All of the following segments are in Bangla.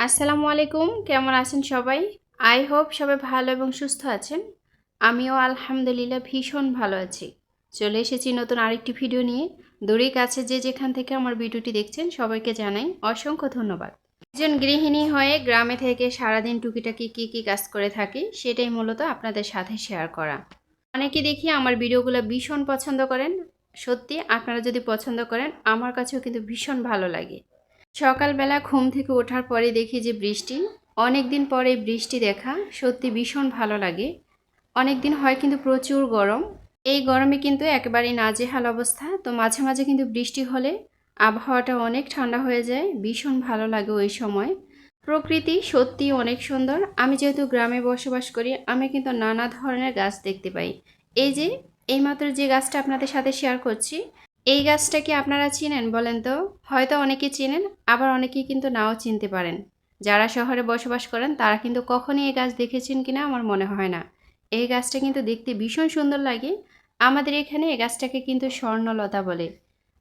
আসসালামু আলাইকুম, কেমন আছেন সবাই? আই হোপ সবাই ভালো এবং সুস্থ আছেন। আমিও আলহামদুলিল্লাহ ভীষণ ভালো আছি। চলে এসেছি নতুন আরেকটি ভিডিও নিয়ে। দূরে কাছে যে যেখান থেকে আমার ভিডিওটি দেখছেন সবাইকে জানাই অসংখ্য ধন্যবাদ। একজন গৃহিণী হয়ে গ্রামে থেকে সারাদিন টুকিটাকি কী কাজ করে থাকি সেটাই মূলত আপনাদের সাথে শেয়ার করা। অনেকে দেখি আমার ভিডিওগুলো ভীষণ পছন্দ করেন। সত্যি আপনারা যদি পছন্দ করেন আমার কাছেও কিন্তু ভীষণ ভালো লাগে। সকালবেলা ঘুম থেকে ওঠার পরে দেখি যে বৃষ্টি, অনেক দিন পরে বৃষ্টি দেখা সত্যি ভীষণ ভালো লাগে। অনেক দিন হয় কিন্তু প্রচুর গরম, এই গরমে কিন্তু একেবারেই নাজেহাল অবস্থা। তো মাঝে মাঝে কিন্তু বৃষ্টি হলে আবহাওয়াটা অনেক ঠান্ডা হয়ে যায়, ভীষণ ভালো লাগে ওই সময়। প্রকৃতি সত্যি অনেক সুন্দর। আমি যেহেতু গ্রামে বসবাস করি, আমি কিন্তু নানা ধরনের গাছ দেখতে পাই। এই যে এইমাত্র যে গাছটা আপনাদের সাথে শেয়ার করছি, এই গাছটা কি আপনারা চিনেন বলেন তো? হয়তো অনেকে চিনেন, আবার অনেকেই কিন্তু নাও চিনতে পারেন। যারা শহরে বসবাস করেন তারা কিন্তু কখনই এই গাছ দেখেছেন কিনা আমার মনে হয় না। এই গাছটা কিন্তু দেখতে ভীষণ সুন্দর লাগে। আমাদের এখানে এই গাছটাকে কিন্তু স্বর্ণলতা বলে।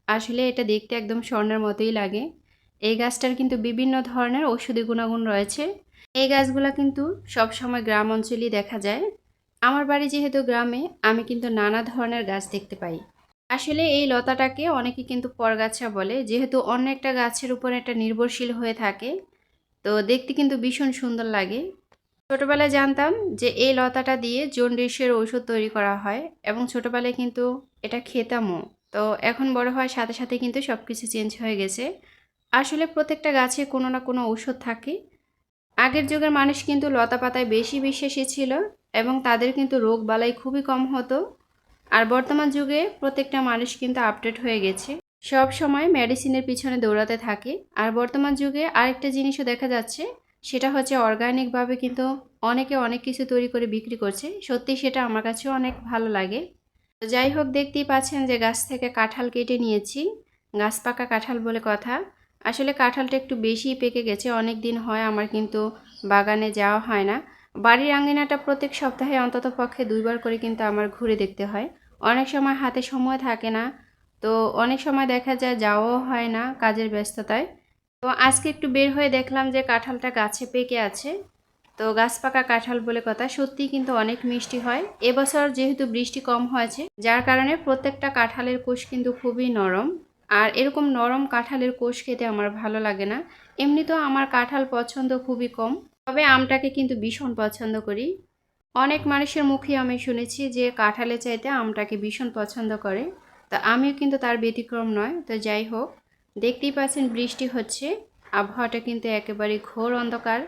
আসলে এটা দেখতে একদম স্বর্ণের মতোই লাগে। এই গাছটার কিন্তু বিভিন্ন ধরনের ঔষধি গুণাগুণ রয়েছে। এই গাছগুলো কিন্তু সবসময় গ্রাম অঞ্চলেই দেখা যায়। আমার বাড়ি যেহেতু গ্রামে, আমি কিন্তু নানা ধরনের গাছ দেখতে পাই। আসলে এই লতাটাকে অনেকে কিন্তু পরগাছা বলে, যেহেতু অন্য একটা গাছের উপর এটা নির্ভরশীল হয়ে থাকে। তো দেখতে কিন্তু ভীষণ সুন্দর লাগে। ছোটবেলায় জানতাম যে এই লতাটা দিয়ে জন্ডিসের ঔষধ তৈরি করা হয়, এবং ছোটবেলায় কিন্তু এটা খেতামও। তো এখন বড় হওয়ার সাথে সাথে কিন্তু সব কিছু চেঞ্জ হয়ে গেছে। আসলে প্রত্যেকটা গাছে কোনো না কোনো ঔষধ থাকে। আগের যুগের মানুষ কিন্তু লতা পাতায় বেশি বিশ্বাসী ছিল, এবং তাদের কিন্তু রোগ বালাই খুবই কম হতো। আর বর্তমান যুগে প্রত্যেকটা মানুষ কিন্তু আপডেট হয়ে গেছে, সব সময় মেডিসিনের পিছনে দৌড়াতে থাকে। আর বর্তমান যুগে আরেকটা জিনিসও দেখা যাচ্ছে, সেটা হচ্ছে অর্গানিকভাবে কিন্তু অনেকে অনেক কিছু তৈরি করে বিক্রি করছে। সত্যি সেটা আমার কাছেও অনেক ভালো লাগে। তো যাই হোক, দেখতেই পাচ্ছেন যে গাছ থেকে কাঁঠাল কেটে নিয়েছি। গাছ পাকা কাঁঠাল বলে কথা। আসলে কাঁঠালটা একটু বেশিই পেকে গেছে, অনেক দিন হয় আমার কিন্তু বাগানে যাওয়া হয় না। বাড়ির আঙিনাটা প্রত্যেক সপ্তাহে অন্তত পক্ষে 2বার করে কিন্তু আমার ঘুরে দেখতে হয়। অনেক সময় হাতে সময় থাকে না, তো অনেক সময় দেখা যায় যাওয়াও হয় না কাজের ব্যস্ততায়। তো আজকে একটু বের হয়ে দেখলাম যে কাঁঠালটা গাছে পেকে আছে। তো গাছ পাকা কাঁঠাল বলে কথা, সত্যিই কিন্তু অনেক মিষ্টি হয়। এবছর যেহেতু বৃষ্টি কম হয়েছে, যার কারণে প্রত্যেকটা কাঁঠালের কোষ কিন্তু খুবই নরম। আর এরকম নরম কাঁঠালের কোষ খেতে আমার ভালো লাগে না। এমনিতেও আমার কাঁঠাল পছন্দ খুবই কম, তবে আমটাকে কিন্তু ভীষণ পছন্দ করি। অনেক মানুষের মুখে আমি শুনেছি যে কাঁঠালের চাইতে আমটাকে ভীষণ পছন্দ করে। তা আমিও কিন্তু তার ব্যতিক্রম নয়। তো যাই হোক, দেখতেই পাচ্ছেন বৃষ্টি হচ্ছে, আবহাওয়াটা কিন্তু একেবারে ঘোর অন্ধকার।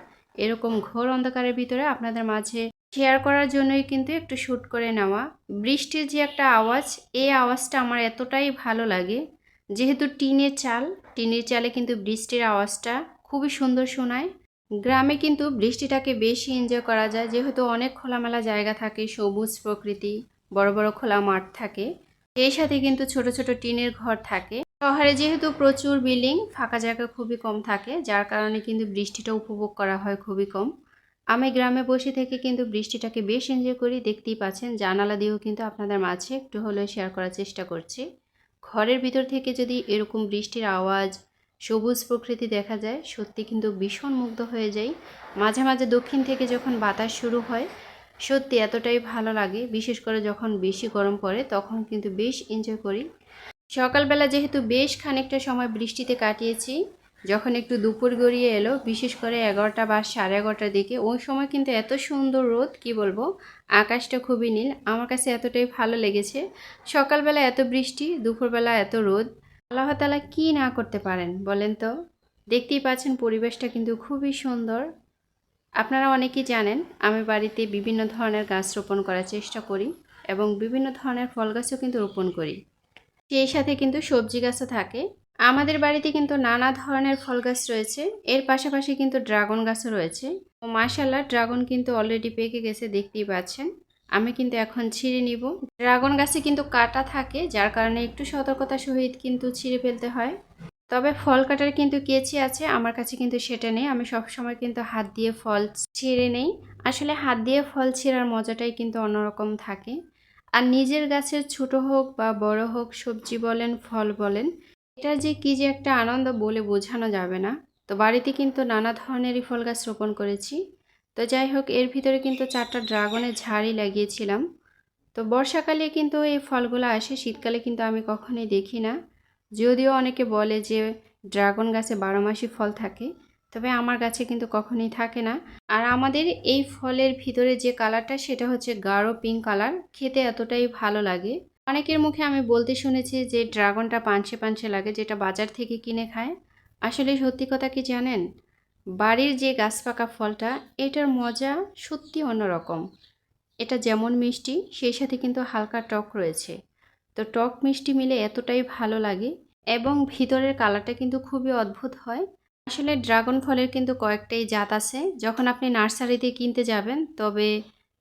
এরকম ঘোর অন্ধকারের ভিতরে আপনাদের মাঝে শেয়ার করার জন্যই কিন্তু একটু শ্যুট করে নেওয়া। বৃষ্টির যে একটা আওয়াজ, এই আওয়াজটা আমার এতটাই ভালো লাগে। যেহেতু টিনের চালে কিন্তু বৃষ্টির আওয়াজটা খুবই সুন্দর শোনায়। গ্রামে কিন্তু বৃষ্টিটাকে বেশি এনজয় করা যায়, যেহেতু অনেক খোলামেলা জায়গা থাকে, সবুজ প্রকৃতি, বড় বড় খোলা মাঠ থাকে। এই সাথে কিন্তু ছোট ছোট টিনের ঘর থাকে। শহরে যেহেতু প্রচুর বিল্ডিং, ফাঁকা জায়গা খুবই কম থাকে, যার কারণে কিন্তু বৃষ্টিটা উপভোগ করা হয় খুবই কম। আমি গ্রামে বসে থেকে কিন্তু বৃষ্টিটাকে বেশ এনজয় করি। দেখতেই পাচ্ছেন জানালা দিয়েও কিন্তু আপনাদের মাঝে একটু হলেও শেয়ার করার চেষ্টা করছি। ঘরের ভিতর থেকে যদি এরকম বৃষ্টির আওয়াজ, সবুজ প্রকৃতি দেখা যায়, সত্যি কিন্তু ভীষণ মুগ্ধ হয়ে যাই। মাঝে মাঝে দক্ষিণ থেকে যখন বাতাস শুরু হয়, সত্যি এতটাই ভালো লাগে। বিশেষ করে যখন বেশি গরম পড়ে তখন কিন্তু বেশ এনজয় করি। সকালবেলা যেহেতু বেশ খানিকটা সময় বৃষ্টিতে কাটিয়েছি, যখন একটু দুপুর গড়িয়ে এলো, বিশেষ করে 11টা বা 11:30টার দিকে, ওই সময় কিন্তু এত সুন্দর রোদ, কি বলবো। আকাশটা খুবই নীল, আমার কাছে এতটাই ভালো লেগেছে। সকালবেলা এত বৃষ্টি, দুপুরবেলা এত রোদ। আল্লাহ তাআলা কি না করতে পারেন বলেন তো? দেখতেই পাচ্ছেন পরিবেশটা কিন্তু খুবই সুন্দর। আপনারা অনেকেই জানেন আমি বাড়িতে বিভিন্ন ধরনের গাছ রোপণ করার চেষ্টা করি, এবং বিভিন্ন ধরনের ফল গাছও কিন্তু রোপণ করি। সেই সাথে কিন্তু সবজি গাছও থাকে। আমাদের বাড়িতে কিন্তু নানা ধরনের ফল গাছ রয়েছে, এর পাশাপাশি কিন্তু ড্রাগন গাছও রয়েছে। ও মাশাআল্লাহ, ড্রাগন কিন্তু অলরেডি পেকে গেছে, দেখতেই পাচ্ছেন। আমি কিন্তু এখন ছিঁড়ে নিব। ড্রাগন গাছে কিন্তু কাঁটা থাকে, যার কারণে একটু সতর্কতার সহিত কিন্তু ছিঁড়ে ফেলতে হয়। তবে ফল কাটার কিন্তু কেচি আছে, আমার কাছে কিন্তু সেটা নেই। আমি সবসময় কিন্তু হাত দিয়ে ফল ছিঁড়ে নেই। আসলে হাত দিয়ে ফল ছিঁড়ার মজাটাই কিন্তু অন্যরকম থাকে। আর নিজের গাছের ছোট হোক বা বড় হোক, সবজি বলেন ফল বলেন, এটা যে কি যে একটা আনন্দ বলে বোঝানো যাবে না। তো বাড়িতে কিন্তু নানা ধরনেরই ফল গাছ রোপণ করেছি। তো যাই হোক, এর ভিতরে কিন্তু 4টা ড্রাগনের ঝাড়ই লাগিয়েছিলাম। তো বর্ষাকালে কিন্তু এই ফলগুলো আসে, শীতকালে কিন্তু আমি কখনোই দেখি না। যদিও অনেকে বলে যে ড্রাগন গাছে 12 মাসই ফল থাকে, তবে আমার গাছে কিন্তু কখনোই থাকে না। আর আমাদের এই ফলের ভিতরে যে কালারটা সেটা হচ্ছে গাঢ় পিঙ্ক কালার, খেতে এতটাই ভালো লাগে। অনেকের মুখে আমি বলতে শুনেছি যে ড্রাগনটা পানসে পানসে লাগে, যেটা বাজার থেকে কিনে খায়। আসলে সত্যি কথা কি জানেন, বাড়ির যে গাছ পাকা ফলটা, এটার মজা সত্যি অন্যরকম। এটা যেমন মিষ্টি, সেই সাথে কিন্তু হালকা টক রয়েছে। তো টক মিষ্টি মিলে এতটাই ভালো লাগে, এবং ভিতরের কালারটা কিন্তু খুবই অদ্ভুত হয়। আসলে ড্রাগন ফলের কিন্তু কয়েকটাই জাত আছে। যখন আপনি নার্সারিতে কিনতে যাবেন, তবে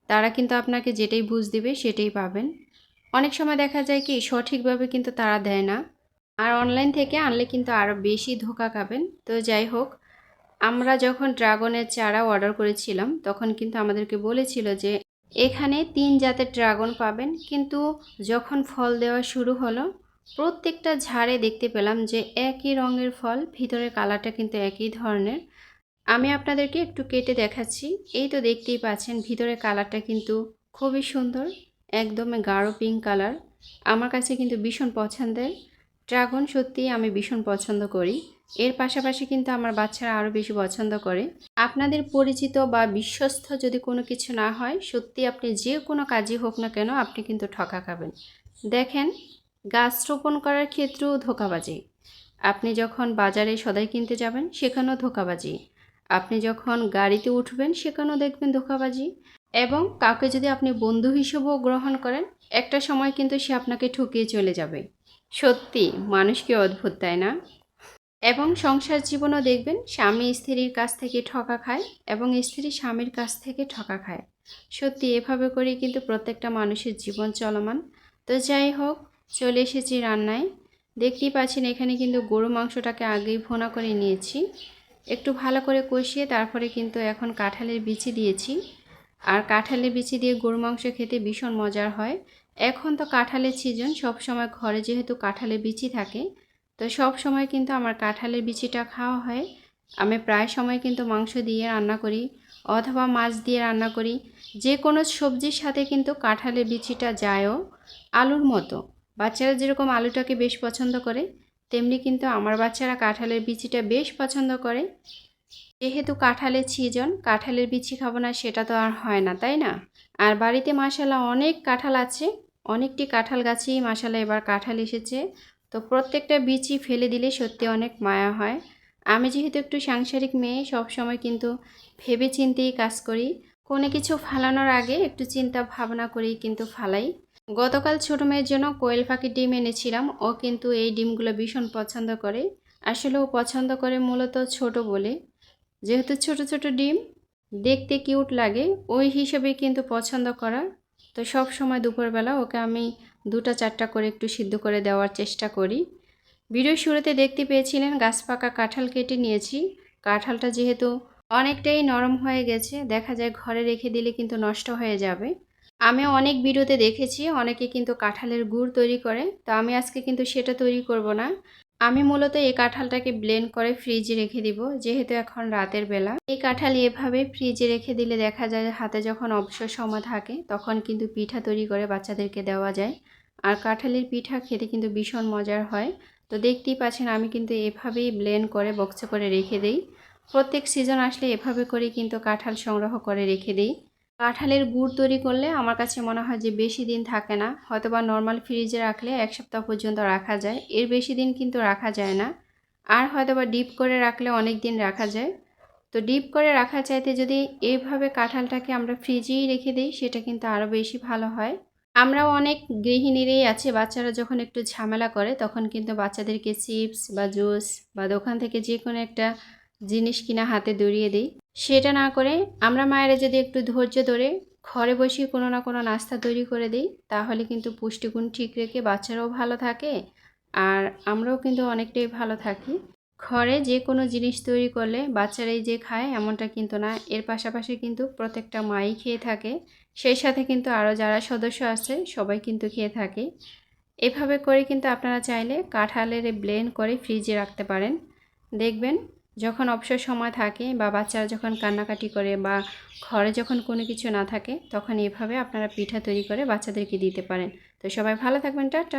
তারা কিন্তু আপনাকে যেটাই বুঝ দিবে সেটাই পাবেন। অনেক সময় দেখা যায় কি সঠিকভাবে কিন্তু তারা দেয় না, আর অনলাইন থেকে আনলে কিন্তু আরও বেশি ধোঁকা খাবেন। তো যাই হোক, আমরা যখন ড্রাগনের চারা অর্ডার করেছিলাম তখন কিন্তু আমাদেরকে বলেছিল যে এখানে 3 জাতের ড্রাগন পাবেন, কিন্তু যখন ফল দেওয়া শুরু হলো, প্রত্যেকটা ঝাড়ে দেখতে পেলাম যে একই রঙের ফল, ভিতরের কালারটা কিন্তু একই ধরনের। আমি আপনাদেরকে একটু কেটে দেখাচ্ছি। এই তো দেখতেই পাচ্ছেন, ভিতরের কালারটা কিন্তু খুবই সুন্দর, একদমই গাঢ় পিঙ্ক কালার। আমার কাছে কিন্তু ভীষণ পছন্দের ড্রাগন, সত্যিই আমি ভীষণ পছন্দ করি। এর পাশাপাশি কিন্তু আমার বাচ্চারা আরও বেশি পছন্দ করে। আপনাদের পরিচিত বা বিশ্বস্ত যদি কোনো কিছু না হয়, সত্যি আপনি যে কোনো কাজই হোক না কেন, আপনি কিন্তু ঠকা খাবেন। দেখেন, গাছ রোপণ করার ক্ষেত্রেও ধোঁকাবাজি। আপনি যখন বাজারে সদাই কিনতে যাবেন, সেখানেও ধোঁকাবাজি। আপনি যখন গাড়িতে উঠবেন, সেখানেও দেখবেন ধোঁকাবাজি। এবং কাউকে যদি আপনি বন্ধু হিসেবেও গ্রহণ করেন, একটা সময় কিন্তু সে আপনাকে ঠকিয়ে চলে যাবে। সত্যি মানুষ কি অদ্ভুত, তাই না? এবং সংসার জীবনও দেখবেন, স্বামী স্ত্রীর কাছ থেকে ঠকা খায় এবং স্ত্রী স্বামীর কাছ থেকে ঠকা খায়। সত্যি এভাবে করেই কিন্তু প্রত্যেকটা মানুষের জীবন চলমান। তো যাই হোক, চলে এসেছি রান্নায়। দেখতেই পাচ্ছেন এখানে কিন্তু গরু মাংসটাকে আগেই ভুনা করে নিয়েছি, একটু ভালো করে কষিয়ে তারপরে কিন্তু এখন কাঁঠালের বিচি দিয়েছি। আর কাঁঠালের বিচি দিয়ে গরু মাংস খেতে ভীষণ মজার হয়। এখন তো কাঁঠালের সিজন, সবসময় ঘরে যেহেতু কাঁঠালের বিচি থাকে, তো সব সময় কিন্তু আমার কাঁঠালের বিচিটা খাওয়া হয়। আমি প্রায় সময় কিন্তু মাংস দিয়ে রান্না করি অথবা মাছ দিয়ে রান্না করি। যে কোনো সবজির সাথে কিন্তু কাঁঠালের বিচিটা যায়ও। আলুর মতো বাচ্চারা যেরকম আলুটাকে বেশ পছন্দ করে, তেমনি কিন্তু আমার বাচ্চারা কাঁঠালের বিচিটা বেশ পছন্দ করে। যেহেতু কাঁঠালের সিজন, কাঁঠালের বিচি খাবো না সেটা তো আর হয় না, তাই না? আর বাড়িতে মাশাআল্লাহ অনেক কাঁঠাল আছে, অনেকটি কাঁঠাল গাছেই মাশাআল্লাহ এবার কাঁঠাল এসেছে। তো প্রত্যেকটা বিচি ফেলে দিলে সত্যি অনেক মায়া হয়। আমি যেহেতু একটু সাংসারিক মেয়ে, সব সময় কিন্তু ভেবে চিন্তেই কাজ করি। কোনো কিছু ফালানোর আগে একটু চিন্তা ভাবনা করেই কিন্তু ফালাই। গতকাল ছোটো মেয়ের জন্য কোয়েল পাখির ডিম এনেছিলাম, ও কিন্তু এই ডিমগুলো ভীষণ পছন্দ করে। আসলে ও পছন্দ করে মূলত ছোট বলে, যেহেতু ছোট ছোট ডিম দেখতে কিউট লাগে, ওই হিসেবেই কিন্তু পছন্দ করা। তো সব সময় দুপুরবেলা ওকে আমি 2টা 4টা করে একটু সিদ্ধ করে দেওয়ার চেষ্টা করি। ভিডিও শুরুতে দেখতে পেয়েছিলেন গাছ পাকা কাঁঠাল কেটে নিয়েছি। কাঁঠালটা যেহেতু অনেকটাই নরম হয়ে গেছে, দেখা যায় ঘরে রেখে দিলে কিন্তু নষ্ট হয়ে যাবে। আমি অনেক ভিডিওতে দেখেছি অনেকে কিন্তু কাঁঠালের গুড় তৈরি করে, তো আমি আজকে কিন্তু সেটা তৈরি করব না। আমি মূলত এই কাঁঠালটাকে ব্লেন্ড করে ফ্রিজে রেখে দিব, যেহেতু এখন রাতের বেলা। এই কাঁঠাল এভাবে ফ্রিজে রেখে দিলে দেখা যায় হাতে যখন অবসর সময় থাকে তখন কিন্তু পিঠা তৈরি করে বাচ্চাদেরকে দেওয়া যায়। আর কাঁঠালের পিঠা খেতে কিন্তু ভীষণ মজার হয়। তো দেখতেই পাচ্ছেন আমি কিন্তু এভাবেই ব্লেন্ড করে বক্সে করে রেখে দিই। প্রত্যেক সিজন আসলে এভাবে করে কিন্তু কাঁঠাল সংগ্রহ করে রেখে দিই। কাঁঠালের গুড় তৈরি করলে আমার কাছে মনে হয় যে বেশি দিন থাকে না, হয়তোবা নর্মাল ফ্রিজে রাখলে 1 সপ্তাহ পর্যন্ত রাখা যায়, এর বেশি দিন কিন্তু রাখা যায় না। আর হয়তোবা ডিপ করে রাখলে অনেক দিন রাখা যায়। তো ডিপ করে রাখার চাইতে যদি এইভাবে কাঁঠালটাকে আমরা ফ্রিজেই রেখে দিই, সেটা কিন্তু আরও বেশি ভালো হয়। আমরাও অনেক গৃহিণীরাই আছে, বাচ্চারা যখন একটু ঝামেলা করে তখন কিন্তু বাচ্চাদেরকে চিপস বা জুস বা দোকান থেকে যে কোনো একটা জিনিস কিনা হাতে ধরিয়ে দিই। সেটা না করে আমরা মায়েরা যদি একটু ধৈর্য ধরে ঘরে বসে কোনো না কোনো নাস্তা তৈরি করে দিই, তাহলে কিন্তু পুষ্টিগুণ ঠিক রেখে বাচ্চারাও ভালো থাকে, আর আমরাও কিন্তু অনেকটাই ভালো থাকি। ঘরে যে কোনো জিনিস তৈরি করলে বাচ্চারাই যে খায় এমনটা কিন্তু না, এর পাশাপাশি কিন্তু প্রত্যেকটা মাই খেয়ে থাকে, সেই সাথে কিন্তু আরও যারা সদস্য আছে সবাই কিন্তু খেয়ে থাকে। এভাবে করে কিন্তু আপনারা চাইলে কাঁঠালের ব্লেন্ড করে ফ্রিজে রাখতে পারেন, দেখবেন যখন অবসর সময় থাকে বা বাচ্চারা যখন কান্নাকাটি করে বা ঘরে যখন কোনো কিছু না থাকে তখন এভাবে আপনারা পিঠা তৈরি করে বাচ্চাদেরকে দিতে পারেন। তো সবাই ভালো থাকবেন, টাটা।